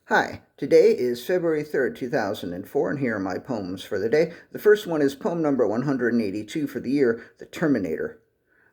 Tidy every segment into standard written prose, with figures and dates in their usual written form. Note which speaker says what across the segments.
Speaker 1: Hi, today is February 3rd, 2004, and here are my poems for the day. The first one is poem number 182 for the year, The Terminator.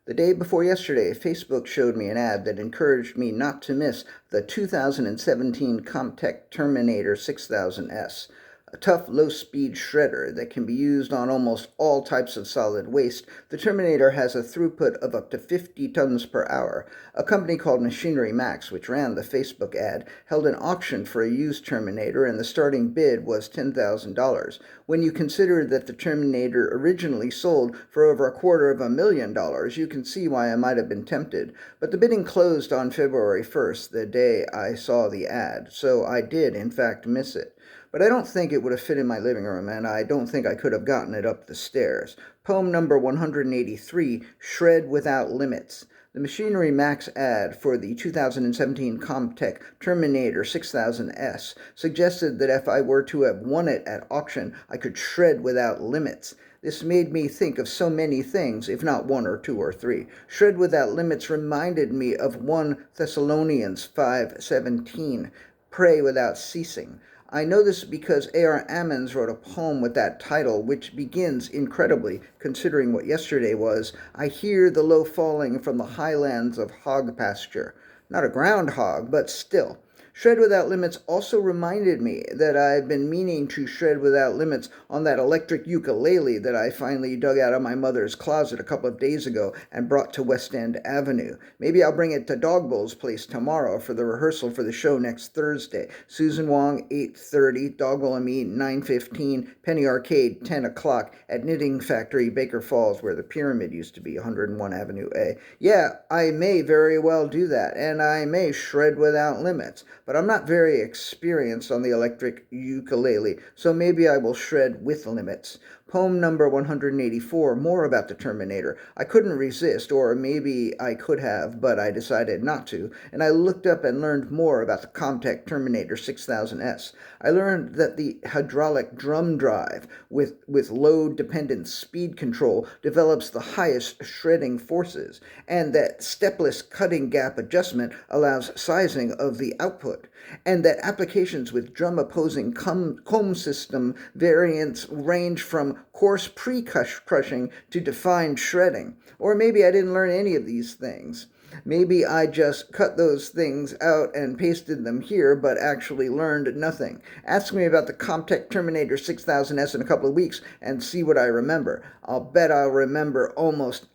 Speaker 1: The day before yesterday, Facebook showed me an ad that encouraged me not to miss the 2017 Komptech Terminator 6000S, a tough low-speed shredder that can be used on almost all types of solid waste. The Terminator has a throughput of up to 50 tons per hour. A company called MachineryMax, which ran the Facebook ad, held an auction for a used Terminator, and the starting bid was $10,000. When you consider that the Terminator originally sold for over $250,000, you can see why I might have been tempted. But the bidding closed on February 1st, the day I saw the ad, so I did, in fact, miss it. But I don't think it would have fit in my living room, and I don't think I could have gotten it up the stairs. Poem number 183, Shred Without Limits. The MachineryMax ad for the 2017 Komptech Terminator 6000S suggested that if I were to have won it at auction, I could shred without limits. This made me think of so many things, if not one or two or three. Shred without limits reminded me of 1 Thessalonians 5:17, pray without ceasing. I know this because A.R. Ammons wrote a poem with that title, which begins incredibly, considering what yesterday was. I hear the low falling from the highlands of hog pasture. Not a groundhog, but still. Shred Without Limits also reminded me that I've been meaning to shred without limits on that electric ukulele that I finally dug out of my mother's closet a couple of days ago and brought to West End Avenue. Maybe I'll bring it to Dogbowl's place tomorrow for the rehearsal for the show next Thursday. Susan Wong, 8:30, Dogbowl and me, 9:15, Penny Arcade, 10 o'clock, at Knitting Factory, Baker Falls, where the Pyramid used to be, 101 Avenue A. Yeah, I may very well do that, and I may shred without limits. But I'm not very experienced on the electric ukulele, so maybe I will shred with limits. Poem number 184, more about the Terminator. I couldn't resist, or maybe I could have, but I decided not to, and I looked up and learned more about the Komptech Terminator 6000S. I learned that the hydraulic drum drive with load-dependent speed control develops the highest shredding forces, and that stepless cutting gap adjustment allows sizing of the output, and that applications with drum-opposing comb system variants range from coarse pre-crushing to defined shredding. Or maybe I didn't learn any of these things. Maybe I just cut those things out and pasted them here, but actually learned nothing. Ask me about the Komptech Terminator 6000S in a couple of weeks and see what I remember. I bet I'll remember almost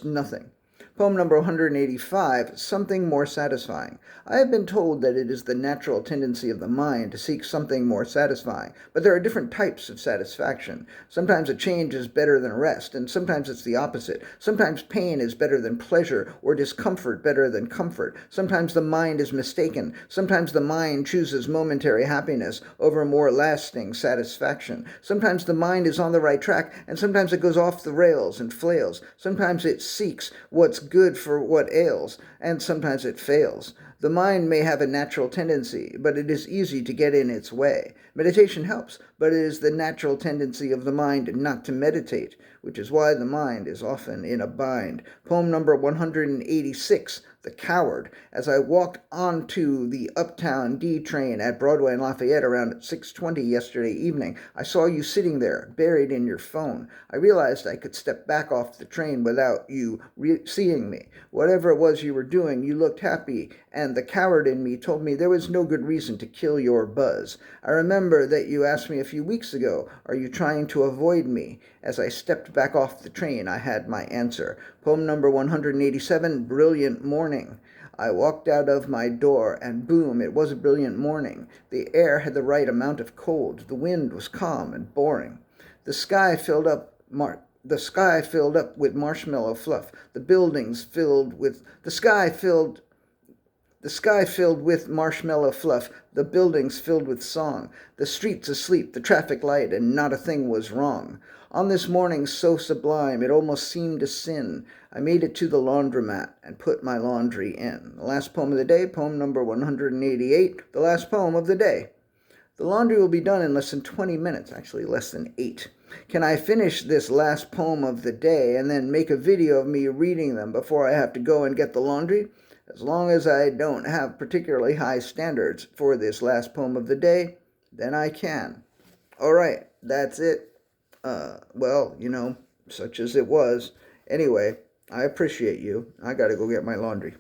Speaker 1: nothing. Poem number 185, Something More Satisfying. I have been told that it is the natural tendency of the mind to seek something more satisfying, but there are different types of satisfaction. Sometimes a change is better than rest, and sometimes it's the opposite. Sometimes pain is better than pleasure, or discomfort better than comfort. Sometimes the mind is mistaken. Sometimes the mind chooses momentary happiness over more lasting satisfaction. Sometimes the mind is on the right track, and sometimes it goes off the rails and flails. Sometimes it seeks what's good for what ails, and sometimes it fails. The mind may have a natural tendency, but it is easy to get in its way. Meditation helps, but it is the natural tendency of the mind not to meditate, which is why the mind is often in a bind. Poem number 186, The Coward. As I walked onto the Uptown D train at Broadway and Lafayette around 6:20 yesterday evening, I saw you sitting there, buried in your phone. I realized I could step back off the train without you seeing me. Whatever it was you were doing, you looked happy, and the coward in me told me there was no good reason to kill your buzz. I remember that you asked me a few weeks ago, are you trying to avoid me? As I stepped back off the train, I had my answer. Poem number 187, Brilliant Morning. I walked out of my door, and boom, it was a brilliant morning. The air had the right amount of cold. The wind was calm and boring. The sky filled up with marshmallow fluff. The sky filled with marshmallow fluff, the buildings filled with song, the streets asleep, the traffic light, and not a thing was wrong. On this morning so sublime, it almost seemed a sin, I made it to the laundromat and put my laundry in. The last poem of the day, poem number 188, the last poem of the day. The laundry will be done in less than 20 minutes, actually less than 8. Can I finish this last poem of the day and then make a video of me reading them before I have to go and get the laundry? As long as I don't have particularly high standards for this last poem of the day, then I can. All right, that's it. Well, such as it was. Anyway, I appreciate you. I gotta go get my laundry.